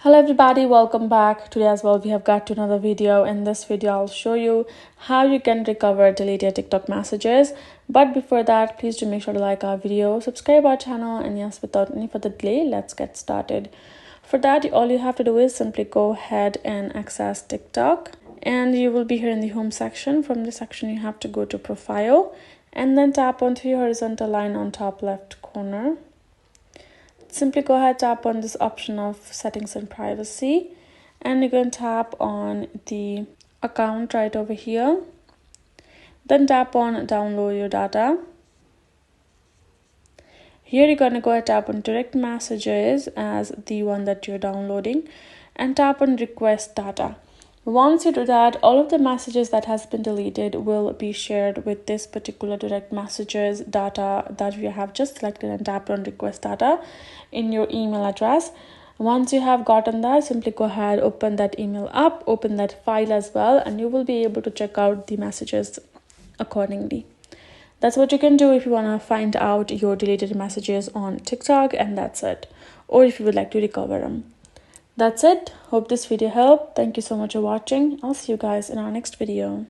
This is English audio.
Hello everybody, welcome back. Today as well we have got to another video. In this video I'll show you how you can recover deleted TikTok messages. But before that, please do make sure to like our video, subscribe our channel, and yes, without any further delay, let's get started. For that, all you have to do is simply go ahead and access TikTok, and you will be here in the home section. From this section you have to go to profile and then tap onto the horizontal line on top left corner. Simply go ahead, tap on this option of settings and privacy, and you're going to tap on the account right over here. Then tap on download your data. Here you're going to go ahead, tap on direct messages as the one that you're downloading, and tap on request data. Once you do that, all of the messages that has been deleted will be shared with this particular direct messages data that you have just selected and tapped on request data in your email address. Once you have gotten that, simply go ahead, open that email up, open that file as well, and you will be able to check out the messages accordingly. That's what you can do if you want to find out your deleted messages on TikTok, and that's it. Or if you would like to recover them. That's it. Hope this video helped. Thank you so much for watching. I'll see you guys in our next video.